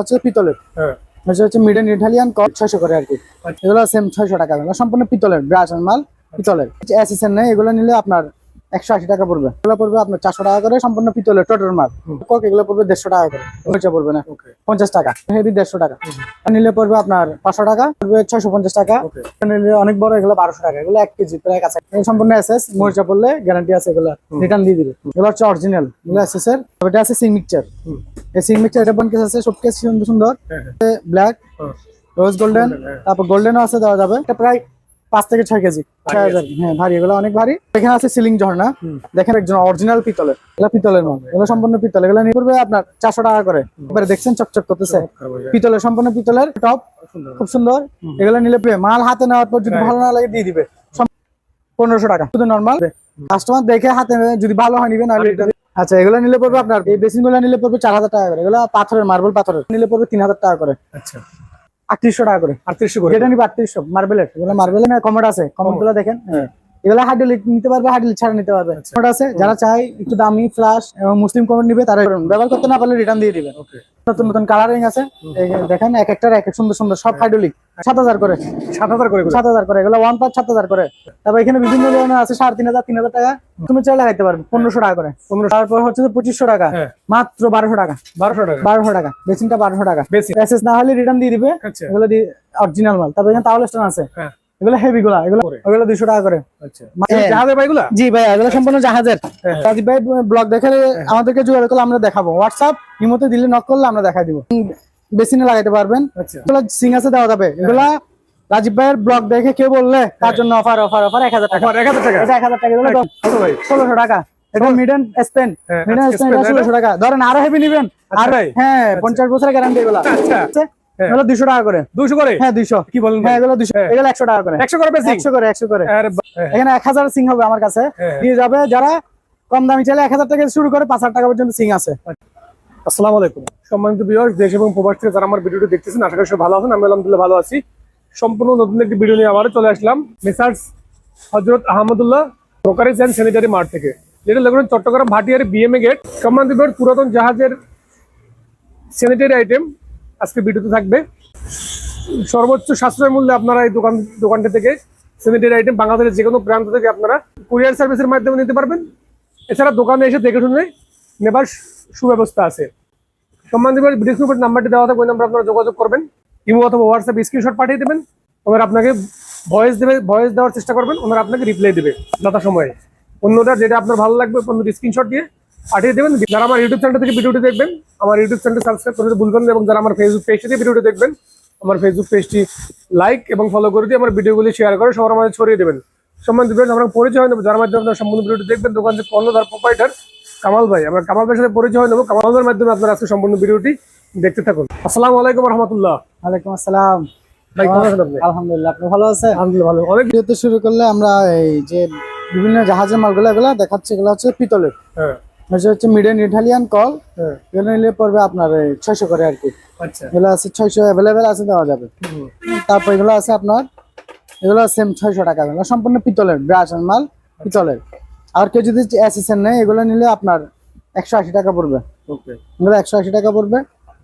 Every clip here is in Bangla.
হচ্ছে পিতলের। হ্যাঁ, হচ্ছে মিড এন্ড ইটালিয়ান কট 600 করে আর কি। এগুলো সেম 600 টাকা, এগুলো সম্পূর্ণ পিতলের ব্রাশ মাল, পিতলের এসএসএন নেই। এগুলো নিলে আপনার 180 টাকা পড়বে। এগুলো পড়বে আপনার 400 টাকা করে, সম্পূর্ণ পিতলের টোটাল মাল। কক এগুলো পড়বে 150 টাকা করে, খরচা পড়বে না 50 টাকা। হেভি 150 টাকা নিলে পড়বে আপনার 500 টাকা, পড়বে 650 টাকা। নিলে অনেক বড় এগুলো 1200 টাকা, এগুলো 1 কেজি প্রায় কাছে। সম্পূর্ণ এসএস, মরিচা পড়লে গ্যারান্টি আছে, এগুলো রিটার্ন দিয়ে দিবে। এগুলো হচ্ছে অরিজিনাল, এগুলো এসএস এর। এটা আছে সিং মিক্সচার, এই সিং মিক্সচার এটা কেস আছে, সব কেস সুন্দর সুন্দর ব্ল্যাক, রোজ গোল্ডেন, তারপর গোল্ডেনও আছে, দেওয়া যাবে। এটা প্রায় 5 থেকে 6 কেজি। হ্যাঁ ভারী, এগুলো অনেক ভারী। এখানে আছে সিলিং ঝর্ণা, দেখেন একজন অরিজিনাল পিতলের, এগুলো পিতলের মাল, এগুলো সম্পূর্ণ পিতল। এগুলো নিয়ে পড়বে আপনার 400 টাকা করে। এবারে দেখছেন চকচক করতেছে, পিতলের, সম্পূর্ণ পিতলের টপ, খুব সুন্দর। এগুলো নিলে মাল হাতে নেওয়ার পর যদি ভালো না লাগে দিয়ে দিবে 1500 টাকা শুধু নর্মাল। কাস্টমার দেখে হাতে যদি ভালো হয় নিবে, নাহলে আচ্ছা। এগুলো নিলে পড়বে আপনার, এই বেসিন গুলো নিলে পড়বে 4000 টাকা করে। এগুলো পাথরের, মার্বেল পাথরের, নিলে পড়বে 3000 টাকা করে। আচ্ছা, 3800 টাকা করে। 3800 করে, যেটা নিবে 3800 মার্বেলের। এগুলো মার্বেলের না, কমোড আছে, কমোড গুলো দেখেন। এগুলো হাইড্রোলিক নিতে পারবে, হাইড্রোলিক ছাড়া নিতে পারবে। কমোড আছে, যারা চাই একটু দামি ফ্লাশ এবং মুসলিম কমোড নিবে, তারা ব্যবহার করতে না পারলে রিটার্ন দিয়ে দিবে। নতুন নতুন কালারিং আছে, দেখেন এক একটার এক এক সুন্দর সুন্দর, সব হাইড্রোলিক। 7000 করে, 7000 করে, 7000 করে। এগুলো 1 পার্ট 7000 করে। তারপর এখানে বিভিন্ন ধরনের আছে, 3500, 3000 টাকা। তুমি চাইলে লাগাইতে পারবে 1500 টাকা করে। তারপর হচ্ছে 2500 টাকা, মাত্র 1200 টাকা। 1200 টাকা বেসিনটা, 1200 টাকা। এসএস না হলে রিটার্ন দিয়ে দিবে। এগুলো অরিজিনাল মাল। তারপর এখানে তাওয়াল স্ট্যান্ড আছে, এগুলো হেভি গুলা, এগুলো 200 টাকা করে। জাহাজের ভাই গুলা? জি ভাই, এগুলো সম্পূর্ণ জাহাজের। রাজীব ভাই ব্লগ দেখে আমাদেরকে যোগাযোগ করলে আমরা দেখাবো। হোয়াটসঅ্যাপ ইমোতে দিলে, নক করলে আমরা দেখাই দিব। বেসিনে লাগাইতে পারবেন, এগুলো সিং আছে, দেওয়া যাবে। এগুলা রাজীব ভাইয়ের ব্লগ দেখে কেউ বললে তার জন্য অফার 1000 টাকা। 1000 টাকা, এটা 1000 টাকা। এগুলো 1600 টাকা। এটা মিডেন স্পেন, 1600 টাকা। ধরেন আরো হেভি নিবেন, আর হ্যাঁ 50 বছরের গ্যারান্টি। এগুলো এগুলো 200 টাকা করে। 200 করে? হ্যাঁ 200। কি বলেন? হ্যাঁ এগুলো 200, এগুলো 100 টাকা করে। 100 করে বেসিক? 100 করে, 100 করে। এখানে 1000 সিং হবে আমার কাছে, দিয়ে যাবে। যারা কম দামি চাইলে 1000 টাকা শুরু করে 5000 টাকা পর্যন্ত সিং আছে। আসসালামু আলাইকুম সম্মানিত ভিউয়ার্স, দেশ এবং প্রবাস থেকে যারা আমার ভিডিওটি দেখতেছেন, আশা করি সবাই ভালো আছেন। আমি আলহামদুলিল্লাহ ভালো আছি। সম্পূর্ণ নতুন একটি ভিডিও নিয়ে আবারও চলে আসলাম messrs Hazrat Ahmadullah crockeries and sanitary mart থেকে, যেটা location Chittagong Bhatiari BMA gate. সম্মানিত ভিউয়ার্স, পুরাতন জাহাজের স্যানিটারি আইটেম আজকে ভিডিওতে থাকবে। সর্বোচ্চ সাশ্রয় মূল্যে আপনারা এই দোকানটি থেকে স্যানিটারি আইটেম বাংলাদেশের যে কোনো প্রান্ত থেকে আপনারা কুরিয়ার সার্ভিসের মাধ্যমে নিতে পারবেন। এছাড়া দোকানে এসে দেখে শুনে নেবার সুব্যবস্থা আছে। সম্মানিত ভিডিওর উপর নাম্বারটি দেওয়া থাকবে, ওই নাম্বার আপনারা যোগাযোগ করবেন। ইমো অথবা হোয়াটসঅ্যাপ স্ক্রিনশট পাঠিয়ে দেবেন। ওনারা আপনাকে ভয়েস দেওয়ার চেষ্টা করবেন, ওনারা আপনাকে রিপ্লাই দেবে যথা সময়ে। অন্যটা যেটা আপনার ভালো লাগবে অন্যটা স্ক্রিনশট দিয়ে পাঠিয়ে দেবেন। যারা আমার ইউটিউব চ্যানেল থেকে ভিডিওটি দেখবেন, আমার ইউটিউব চ্যানেলটি সাবস্ক্রাইব করতে ভুলবেন না। এবং যারা আমার ফেসবুক পেজ থেকে ভিডিওটি দেখবেন, আমার ফেসবুক পেজটি লাইক এবং ফলো করে দিয়ে আমার ভিডিওগুলি শেয়ার করে সবার মাঝে ছড়িয়ে দেবেন। সম্মানিত ভিউয়ার্স, আমরা পরিচয় হয়ে নেবো, যার মাধ্যমে আপনারা সম্পূর্ণ ভিডিওটি দেখবেন। দোকান থেকে কর্ণধার প্রোপাইটার কামাল ভাই, আমরা কামাল ভাইয়ের সাথে পরিচয় হয়ে নেবো। কামাল ভাইয়ের মাধ্যমে আপনারা আজকে সম্পূর্ণ ভিডিওটি দেখতে থাকুন। আসসালামু আলাইকুম রহমতুল্লাহ। ওয়ালাইকুম আসসালাম। ভাই কেমন আছেন আপনি? আলহামদুলিল্লাহ, আপনি ভালো আছেন? আলহামদুলিল্লাহ ভালো। অনেক ভিডিওতে শুরু করলে আমরা এই যে বিভিন্ন জাহাজের মালগুলো এগুলো দেখাচ্ছি। এগুলো হচ্ছে পিতলের, হচ্ছে মিড এন্ড ইটালিয়ান কল। এগুলো নিলে পড়বে আপনার 600 করে আর কি। আচ্ছা, এগুলো আছে 600, অ্যাভেলেবেল আছে, দেওয়া যাবে। তারপর এগুলো আছে আপনার, এগুলো সেম 600 টাকা। এগুলো সম্পূর্ণ পিতলের ব্রাশ মাল, পিতলের। আর কেউ যদি এসএসএন নেয়, এগুলো নিলে আপনার 180 টাকা পড়বে। এগুলো 180 টাকা পড়বে।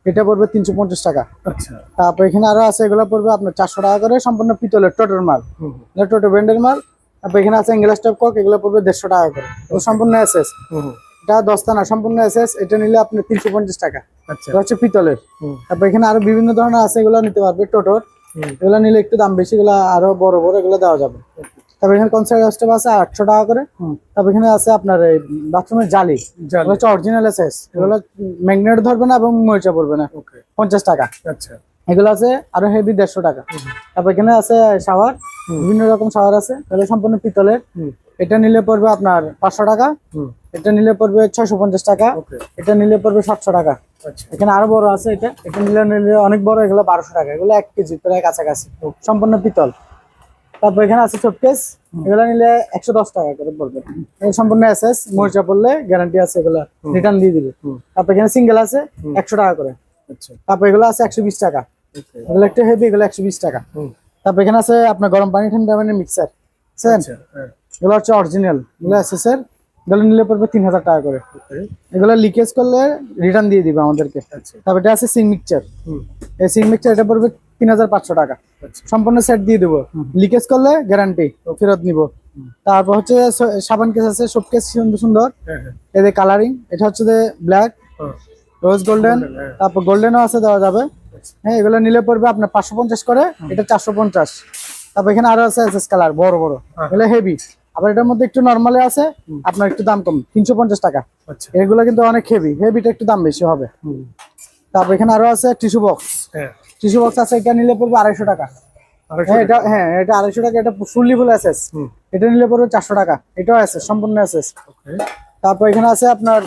এটা পড়বে 350 টাকা। আচ্ছা, তারপর এখানে আরো আছে, এগুলো পড়বে আপনার 400 টাকা করে, সম্পূর্ণ পিতলের টোটাল মাল, টোটো ব্র্যান্ডের মাল। তারপর এখানে আছে ইংলিশ টাইপ কক, এগুলো পড়বে 150 টাকা করে। সম্পূর্ণ এসএস, এটা 10টা না, সম্পূর্ণ এসএস। এটা নিলে আপনি 350 টাকা। এটা হচ্ছে পিতলের। তারপর এখানে আরো বিভিন্ন ধরনের আছে, এগুলো নিতে পারবে টোটোর। এগুলো নিলে একটু দাম বেশি, এগুলো আরো বড় বড়, এগুলো দেওয়া যাবে। তারপর এখানে কনসার্ট আছে 800 টাকা করে। তারপর এখানে আছে আপনার এই বাথরুমের জালি, হচ্ছে অরিজিনাল এসএস। এগুলো ম্যাগনেট ধরবে না এবং মরিচা পড়বে না, 50 টাকা। আচ্ছা, এগুলো আছে আরো হেভি 150 টাকা। তারপর এখানে আছে শাওয়ার, বিভিন্ন রকম শাওয়ার আছে, এগুলো সম্পূর্ণ পিতলের। এটা নিলে পড়বে আপনার 500 টাকা। এটা নিলে পড়বে 650 টাকা। এটা নিলে পড়বে 700 টাকা। এখানে আরো বড় আছে, এটা নিলে অনেক বড়, এগুলো 1200 টাকা। এগুলো 1 কেজি প্রায় কাছাকাছি, সম্পূর্ণ পিতল। তারপর এখানে আছে শোকেস, এগুলো নিলে 110 টাকা করে পড়বে। সম্পূর্ণ এসএস, মরিচা পড়লে গ্যারান্টি আছে, এগুলো রিটার্ন দিয়ে দিবে। তারপর এখানে সিঙ্গেল আছে 100 টাকা করে। তারপর এগুলো আছে 120 টাকা। এগুলো একটু হেভি, এগুলো 120 টাকা। তারপর এখানে আছে আপনার গরম পানি ঠান্ডা পানির মিক্সার, এগুলো হচ্ছে অরিজিনাল, এগুলো এসএস এর। এগুলো নিলে পড়বে 3000 টাকা করে। ওকে। এগুলো লিকেজ করলে রিটার্ন দিয়ে দিবে আমাদেরকে। আচ্ছা। তারপর এটা আছে সিং মিক্সচার। হুম। এই সিং মিক্সচার এটা পড়বে 3500 টাকা। আচ্ছা। সম্পূর্ণ সেট দিয়ে দেবো, লিকেজ করলে গ্যারান্টি ফেরত নিব। তারপর হচ্ছে সাবান কেস আছে, সব কেস সুন্দর সুন্দর, হ্যাঁ হ্যাঁ। এদের কালারিং। এটা হচ্ছে যে ব্ল্যাক, হ্যাঁ। রোজ গোল্ডেন, হ্যাঁ। তারপর গোল্ডেনও আছে, দেওয়া যাবে। হ্যাঁ, এগুলো নিলে পড়বে আপনার 550 করে, এটা 450। তারপর এখানে আরো আছে এসএস কালার বড় বড়, এগুলো হেভি। আবার এটার মধ্যে একটু নরমালি আছে, আপনার একটু দাম কম, 350 টাকা। আচ্ছা। এগুলো কিন্তু অনেক হেভি, হেভিটা একটু দাম বেশি হবে। তারপর এখানে আরো আছে টিস্যু বক্স। হ্যাঁ। টিস্যু বক্স আছে, এটা নিলে পড়বে 250 টাকা। 250 হ্যাঁ, এটা 250 টাকা। এটা ফুললি ফুল এসএস, এটা নিলে পড়বে 400 টাকা। এটাও এসএস, সম্পূর্ণ এসএস। ওকে। তারপর এখানে আছে আপনার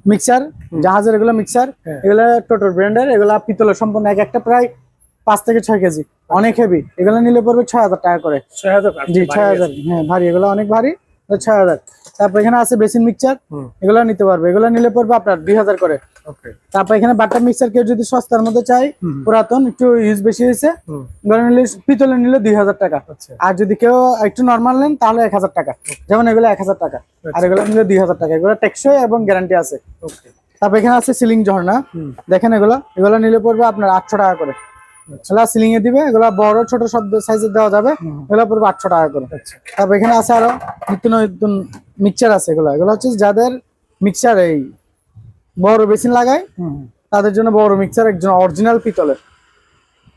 মিক্সার, জাহাজের এগুলো মিক্সার। হ্যাঁ। এগুলো টোটাল ব্র্যান্ডের, এগুলো পিতলের, সম্পূর্ণ এক একটা প্রায় 5 থেকে 6 কেজি, অনেক হেভি। এগুলো নিলে পড়বে 6000 টাকা করে। 6000? জি 6000। হ্যাঁ ভারী, এগুলো অনেক ভারী, 6000। তারপর এখানে আছে বেসিন মিক্সচার, এগুলো নিতে পারবে। এগুলো নিলে পড়বে আপনার 2000 করে। ওকে। তারপর এখানে বাটার মিক্সচার, কেউ যদি সস্তার মধ্যে চাই, পুরাতন একটু ইউজ বেশি হয়েছে, এগুলো নিলে পিতলে নিলে 2000 টাকা। আচ্ছা। আর যদি কেউ একটু নর্মাল নেন তাহলে 1000 টাকা। যেমন এগুলো 1000 টাকা, আর এগুলো নিলে 2000 টাকা। এগুলো টেকসই এবং গ্যারান্টি আছে। ওকে। তারপর এখানে আছে সিলিং ঝর্ণা, দেখেন এগুলো নিলে পড়বে আপনার 800 টাকা করে। এগুলো সিলিং এ দিবে, এগুলো বড় ছোট সব সাইজের দেওয়া যাবে, এগুলো পড়বে 800 টাকা করে। আচ্ছা। তারপর এখানে আছে আরো নিত্য নতুন মিক্সচার আছে। এগুলো হচ্ছে যাদের মিক্সচার এই বড় বেসিন লাগায়, তাদের জন্য বড় মিক্সচার, একজন অরিজিনাল পিতলের।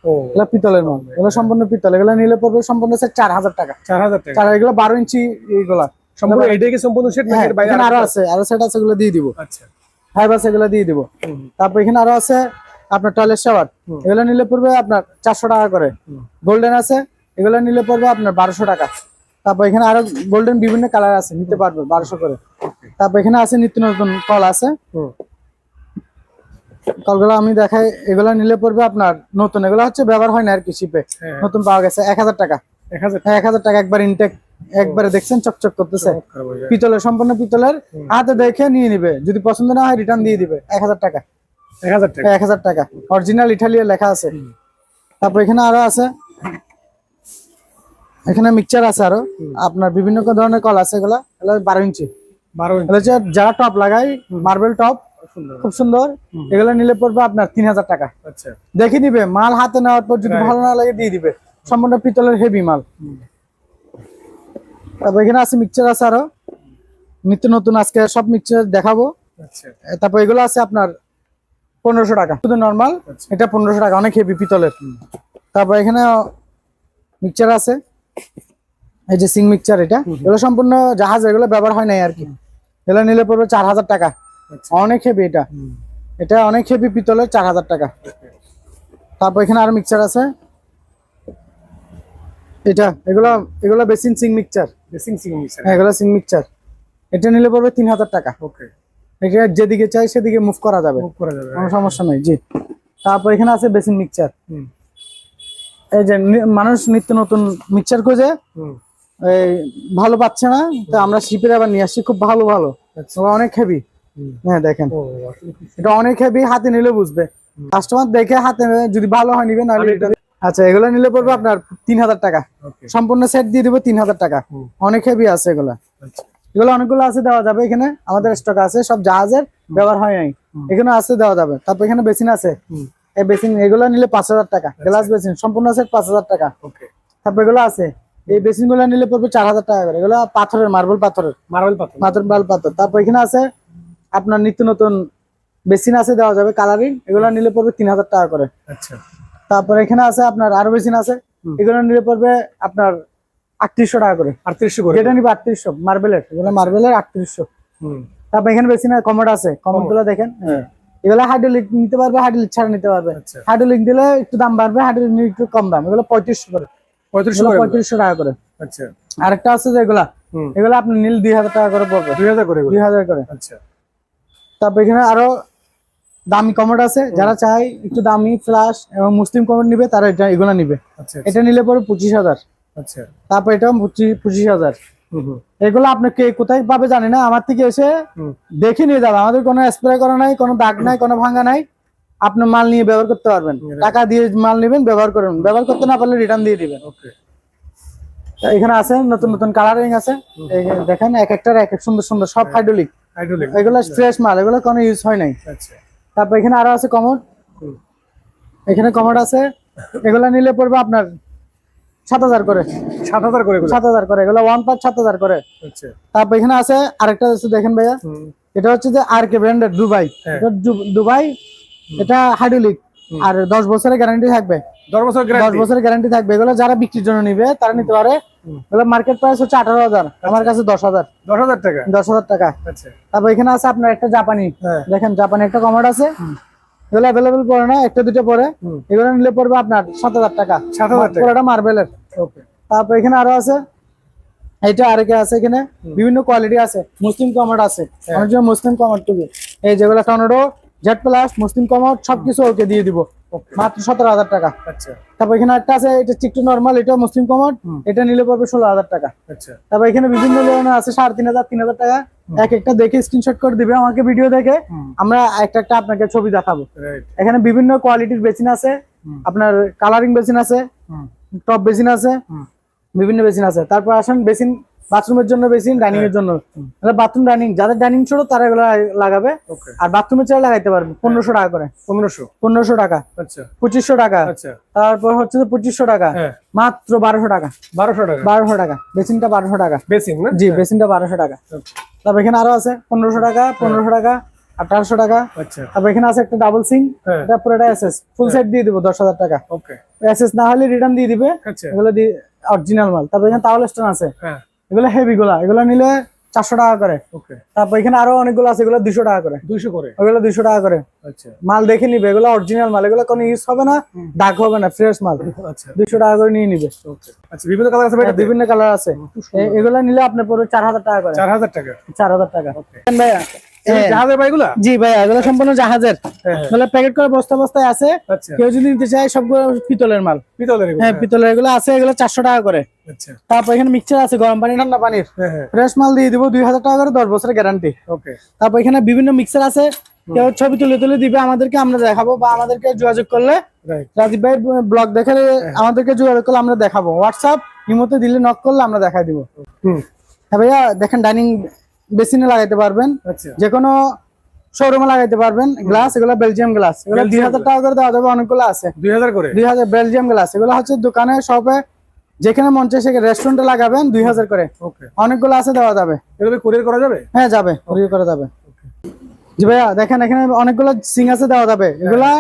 ও, এগুলো পিতলের মাল, এগুলো সম্পূর্ণ পিতল। এগুলো নিলে পড়বে সম্পূর্ণ সেট 4000 টাকা। 4000 টাকা। এগুলো 12 ইঞ্চি এইগুলা সম্পূর্ণ এটাই কি সম্পূর্ণ সেট নাকি হ্যাঁ, এর বাইরে এখানে আরো আছে, আরো সেট আছে, এগুলো দিয়ে দিব। আচ্ছা। ফাইবার এগুলো দিয়ে দিব। তারপর এখানে আরো আছে আপনার টয়লেট শাওয়ার, এগুলো নিলে পড়বে আপনার 400 টাকা করে। গোল্ডেন আছে, এগুলো নিলে পড়বে আপনার 1200 টাকা। তারপর এখানে আরো গোল্ডেন বিভিন্ন কালার আছে, নিতে পারবে 1200 করে। তারপর এখানে আছে নিত্য নতুন কল আছে, কলগুলো আমি দেখাই। এগুলো নিলে পড়বে আপনার নতুন, এগুলো হচ্ছে ব্যবহার হয় না আর কি, শিপে নতুন পাওয়া গেছে, 1000 টাকা। 1000? হ্যাঁ 1000 টাকা, একবার ইনটেক, একবারে দেখছেন চকচক করতেছে, পিতলের, সম্পূর্ণ পিতলের। হাতে দেখে নিয়ে নিবে, যদি পছন্দ না হয় রিটার্ন দিয়ে দিবে। 1000 টাকা। 1000 টাকা? 1000 টাকা, অরিজিনাল ইটালিয়ান লেখা আছে। তারপর এখানে আরো আছে, এখানে মিক্সচার আছে আরো আপনার বিভিন্ন ধরনের কল আছে। এগুলো 12 ইঞ্চি। 12 ইঞ্চি? এগুলো হচ্ছে যারা টপ লাগায়, মার্বেল টপ, খুব সুন্দর। এগুলো নিলে পড়বে আপনার 3000 টাকা। আচ্ছা। দেখে নিবে, মাল হাতে নেওয়ার পর যদি ভালো না লাগে দিয়ে দিবে, সম্পূর্ণ পিতলের হেভি মাল। তারপর এখানে আছে মিক্সচার আছে আরো নিত্য নতুন, আজকে সব মিক্সচার দেখাবো। আচ্ছা। তারপর এগুলো আছে আপনার 1500 টাকা, শুধু নর্মাল। এটা 1500 টাকা, অনেক হেভি পিতলের। তারপর এখানে মিক্সচার আছে, এই যে সিং মিক্সচার, এটা এগুলো সম্পূর্ণ জাহাজ, এগুলো ব্যবহার হয় নাই আর কি। এগুলো নিলে পড়বে 4000 টাকা, অনেক হেভি। এটা অনেক হেভি পিতলের, 4000 টাকা। তারপর এখানে আরো মিক্সচার আছে, এগুলো basin Singh mixture. Basin Singh mixer? হ্যাঁ, এগুলো সিং মিক্সচার। এটা নিলে পড়বে 3000 টাকা। ওকে। এটা যেদিকে চাই সেদিকে মুভ করা যাবে, মুভ করা যাবে, কোনো সমস্যা নেই। জি। তারপর এখানে আছে বেসিন মিক্সচার। হুম। এই যে মানুষ নিত্য নতুন মিক্সচার খোঁজে, এই ভালো পাচ্ছে না, তো আমরা শিপের আবার নিয়ে আসছি, খুব ভালো ভালো, অনেক হেভি। হ্যাঁ দেখেন, ও, এটা অনেক হেভি, হাতে নিলে বুঝবে। কাস্টমার দেখে হাতে যদি ভালো হয় নিবে, নাহলে আচ্ছা। এগুলো নিলে পড়বে আপনার 3000 টাকা, ওকে। সম্পূর্ণ সেট দিয়ে দিব 3000 টাকা। অনেক হেভি আছে এগুলা। আচ্ছা। এগুলো অনেকগুলো আছে, দেওয়া যাবে। এখানে আমাদের স্টক আছে, সব জাহাজের, ব্যবহার হয় নাই, এখানে আছে, দেওয়া যাবে। তারপর এখানে বেসিন আছে, এই বেসিন এগুলো নিলে 5000 টাকা, গ্লাস বেসিন সম্পূর্ণ সেট 5000 টাকা। ওকে। তারপর এগুলো আছে, এই বেসিন গুলো নিলে পড়বে 4000 টাকা করে। এগুলো পাথরের, মার্বেল পাথরের, মার্বেল পাথর? মার্বেল পাথর। তারপর এখানে আছে আপনার নিত্য নতুন বেসিন আছে, দেওয়া যাবে কালারিং, এগুলো নিলে পড়বে 3000 টাকা করে। আচ্ছা। তারপর এখানে আছে আপনার আরো বেসিন আছে, এগুলো নিলে পড়বে আপনার 3800 টাকা করে। 3800 করে? যেটা নিবে 3800, মার্বেলের, এগুলো মার্বেলের 3800। তারপর এখানে বেসিন কমোড আছে, কমোড গুলো দেখেন। এগুলো হাইড্রোলিক নিতে পারবে, হাইড্রোলিক ছাড়া নিতে পারবে। হাইড্রোলিক দিলে একটু দাম বাড়বে, হাইড্রোলিক নিলে একটু কম দাম। এগুলো 3500 করে। 3500 টাকা করে। আচ্ছা। আরেকটা আছে যে এগুলা আপনি নীল 2000 টাকা করে পড়বে। 2000 করে? 2000 করে। আচ্ছা। তারপর এখানে আরো দামি কমোড আছে, যারা চায় একটু দামি ফ্লাশ এবং মুসলিম কমোড নিবে, তারা এগুলা নিবে। এটা নিলে পরে 25000। আচ্ছা। তারপর এটাও 25000। এগুলো আপনি কে কোথায় পাবে জানি না, আমার থেকে এসে দেখে নিয়ে যাবে। আমাদের কোনো স্প্রে করা নাই, কোনো দাগ নাই, কোনো ভাঙা নাই। আপনি মাল নিয়ে ব্যবহার করতে পারবেন, টাকা দিয়ে মাল নেবেন, ব্যবহার করবেন, ব্যবহার করতে না পারলে রিটার্ন দিয়ে দিবেন। ওকে। এখানে আছে নতুন নতুন কালারিং আছে, এই যে দেখেন এক একটার এক এক সুন্দর সুন্দর, সব হাইড্রোলিক। হাইড্রোলিক। এগুলো ফ্রেশ মাল, এগুলো কোনো ইউজ হয় নাই। আচ্ছা। তারপর এখানে আরো আছে কমোড, এখানে কমোড আছে, এগুলো নিলে পড়বে আপনার 7,000 করে। 7,000 করে এগুলো? 7,000 করে, এগুলো 1 পার্ট 7,000 করে। আচ্ছা। তারপর এখানে আছে আরেকটা আছে, দেখেন ভাইয়া, এটা হচ্ছে যে আর কে ব্র্যান্ডের দুবাই। হ্যাঁ। এটা দুবাই, এটা হাইড্রোলিক, আর 10 বছরের গ্যারান্টি থাকবে। 10 বছর 10 গ্যারান্টি? বছরের গ্যারান্টি থাকবে। এগুলো যারা বিক্রির জন্য নিবে তারা নিতে পারে। এগুলো মার্কেট প্রাইস হচ্ছে 18,000, আমার কাছে 10,000। 10,000 টাকা? 10,000 টাকা। আচ্ছা। তারপর এখানে আছে আপনার একটা জাপানি, হ্যাঁ। দেখেন জাপানি একটা কমোড আছে, এগুলো অ্যাভেলেবল পড়ে না, একটা দুটো পরে। এগুলো নিলে পড়বে আপনার 7,000 টাকা। 7,000 টাকা? পুরোটা মার্বেলের। ওকে। তারপর এখানে আরো আছে, এইটা আরেকে আছে, এখানে বিভিন্ন কোয়ালিটি আছে, মুসলিম কমোড আছে, অনেক জন্য মুসলিম কমোড টুকু, এই যেগুলো টর্নেডো, জেড প্লাস, মুসলিম কমোড সবকিছু ওকে দিয়ে দিব মাত্র 17,000 টাকা। আচ্ছা। তারপর এখানে একটা আছে, এটা চিকটু নরমাল, এটা মুসলিম কমোড, এটা নিলে পড়বে 16,000 টাকা। আচ্ছা। তারপর এখানে বিভিন্ন ধরনের আছে 3,500 3,000 টাকা, এক একটা দেখে স্ক্রিনশট করে দিবে আমাকে, ভিডিও দেখে আমরা একটা একটা আপনাকে ছবি দেখাবো। রাইট। এখানে বিভিন্ন কোয়ালিটির বেসিন আছে, আপনার কালারিং বেসিন আছে, টপ বেসিন আছে, বিভিন্ন বেসিন আছে। তারপর আসেন বেসিন, বাথরুমের জন্য বেসিন, ডাইনিং এর জন্য, বাথরুম ডাইনিং, যাদের ডাইনিং ছোট তারা এগুলো লাগাবে। ওকে। আর বাথরুমের চেয়ার লাগাইতে পারবে 1,500 টাকা করে। 1500 টাকা। আচ্ছা। 2,500 টাকা। আচ্ছা। তারপর হচ্ছে 2,500 টাকা, হ্যাঁ। মাত্র 1,200 টাকা। 1200 টাকা? 1,200 টাকা বেসিনটা, 1,200 টাকা বেসিন না? জি, বেসিনটা 1,200 টাকা। তারপর এখানে আরো আছে 1,500 টাকা, 1,500 টাকা, 1,800 টাকা। আচ্ছা। তারপর এখানে আছে একটা ডাবল সিং, হ্যাঁ। এটা পুরোটা এসএস, ফুল সেট দিয়ে দিব 10,000 টাকা। ওকে। এসএস না হলে রিটার্ন দিয়ে দিবে, আচ্ছা। এগুলো দিয়ে অরিজিনাল মাল। তারপর এখানে টাওয়াল স্টোন আছে, হ্যাঁ। এগুলো হেভি গুলা, এগুলো নিলে 400 টাকা করে। ওকে। তারপর এখানে আরো অনেকগুলো আছে, এগুলো 200 টাকা করে। 200 করে? ওগুলো 200 টাকা করে। আচ্ছা। মাল দেখে নিবে, এগুলো অরিজিনাল মাল, এগুলো কোনো ইউজ হবে না, দাগ হবে না, ফ্রেশ মাল। আচ্ছা। 200 টাকা করে নিয়ে নিবে। ওকে। আচ্ছা, বিভিন্ন কালার আছে ভাই? বিভিন্ন কালার আছে, এগুলো নিলে আপনার পুরো 4,000 টাকা করে। 4,000 টাকা? 4,000 টাকা। ওকে। ভাইয়া জাহাজের ভাইগুলা? জি ভাইয়া, এগুলো সম্পূর্ণ জাহাজের, হ্যাঁ। মানে প্যাকেট করে বস্তা বস্তায় আছে। আচ্ছা। কেউ যদি নিতে চায়, সবগুলো পিতলের মাল। পিতলের? হ্যাঁ, পিতলের এগুলো আছে, এগুলো 400 টাকা করে। আচ্ছা। তারপর এখানে মিক্সচার আছে, গরম পানি ঠান্ডা পানির, হ্যাঁ হ্যাঁ। ফ্রেশ মাল দিয়ে দিব 2,000 টাকা করে, 10 বছরের গ্যারান্টি। ওকে। তারপর এখানে বিভিন্ন মিক্সার আছে, কেউ ছবি তুলে তুলে দিবে আমাদেরকে, আমরা দেখাবো, বা আমাদেরকে যোগাযোগ করলে, রাইট। রাজীব ভাই ব্লগ দেখে আমাদেরকে যোগাযোগ করলে আমরা দেখাবো, হোয়াটসঅ্যাপ ইমোতে দিলে নক করলে আমরা দেখাই দিব। হ্যাঁ ভাইয়া, দেখেন ডাইনিং বেসিনে লাগাইতে পারবেন, আচ্ছা। যে কোনো শোরুমে লাগাইতে পারবেন। গ্লাস, এগুলো বেলজিয়াম গ্লাস, এগুলো 2,000 টাকা করে দেওয়া যাবে, অনেকগুলো আছে। 2,000 করে? 2,000 বেলজিয়াম গ্লাস, এগুলো হচ্ছে দোকানে, শপে, যেখানে মন চায় সেখানে, রেস্টুরেন্টে লাগাবেন 2,000 করে। ওকে। অনেকগুলো আছে, দেওয়া যাবে। এগুলো কুরিয়ার করা যাবে? হ্যাঁ যাবে, কুরিয়ার করা যাবে। জি ভাইয়া, দেখেন এখানে অনেকগুলো সিং আছে, দেওয়া যাবে। এগুলা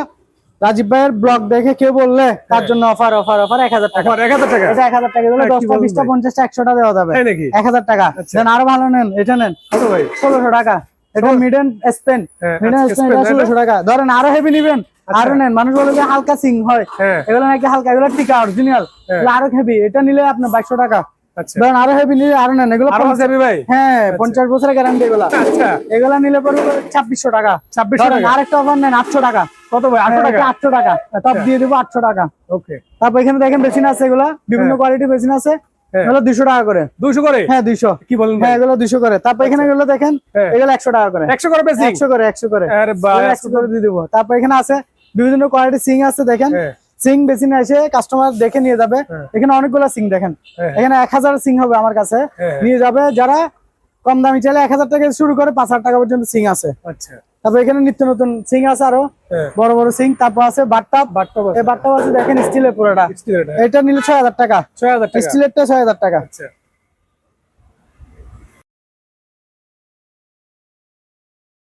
রাজীব ভাইয়ের ব্লগ দেখে কেউ বললে তার জন্য অফার অফার অফার 1,000 টাকা। 1,000 টাকা? এটা 1,000 টাকা, এগুলো 10টা 20টা 50টা 100টা দেওয়া যাবে। তাই নাকি? 1,000 টাকা। দেন আরো ভালো নেন, এটা নেন কত ভাই? 1,600 টাকা। এটা মিডেন স্পেন, মিডেন আচ্ছা, স্পেন, Aspen, এটা তাই না? 1,600 টাকা। ধরেন আরো হেভি নিবেন, আরো নেন। মানুষ বলে যে হালকা সিং হয়, হ্যাঁ। এগুলো নাকি হালকা, এগুলো টিকা অরিজিনাল, এগুলো আরো হেভি। এটা নিলে আপনার 2,200 টাকা। আচ্ছা। ধরেন আরো হেভি নিলে আরো নেন, এগুলো আরো আছে ভাই? হ্যাঁ 50 বছরের গ্যারান্টি এগুলা। আচ্ছা। এগুলা নিলে পড়বে 2,600 টাকা। 2,600 টাকা? আরেকটা অফার নেন 800 টাকা। কত ভাই? 800 টাকা? 800 টাকা টপ দিয়ে দেবো, 800 টাকা। ওকে। তারপর এখানে দেখেন বেসিন আছে, এগুলা বিভিন্ন কোয়ালিটি বেসিন আছে, এগুলো 200 টাকা করে। 200 করে? হ্যাঁ 200। কি বলেন ভাই? হ্যাঁ, এগুলো 200 করে। তারপর এখানে এগুলো দেখেন, এগুলো 100 টাকা করে। 100 করে বেশি? 100 করে, 100 করে। আরে বাহ, 100 করে দিয়ে দেবো। তারপর এখানে আছে বিভিন্ন কোয়ালিটি সিং আছে, দেখেন সিং বেসিন এসে কাস্টমার দেখে নিয়ে যাবে। এখানে অনেকগুলো সিং দেখেন, এখানে 1,000 সিং হবে আমার কাছে, নিয়ে যাবে। যারা কম দামি চাইলে 1,000 টাকা শুরু করে 5,000 টাকা পর্যন্ত সিং আছে। আচ্ছা। তারপর এখানে নিত্য নতুন সিং আছে, আরো বড় বড় সিং। তারপর আছে বাটটাপ, এই বাটটাপ আছে দেখেন স্টিলের পুরোটা, এটা নিলে 6,000 টাকা। 6,000 টাকা? স্টিলেরটা 6,000 টাকা। আচ্ছা।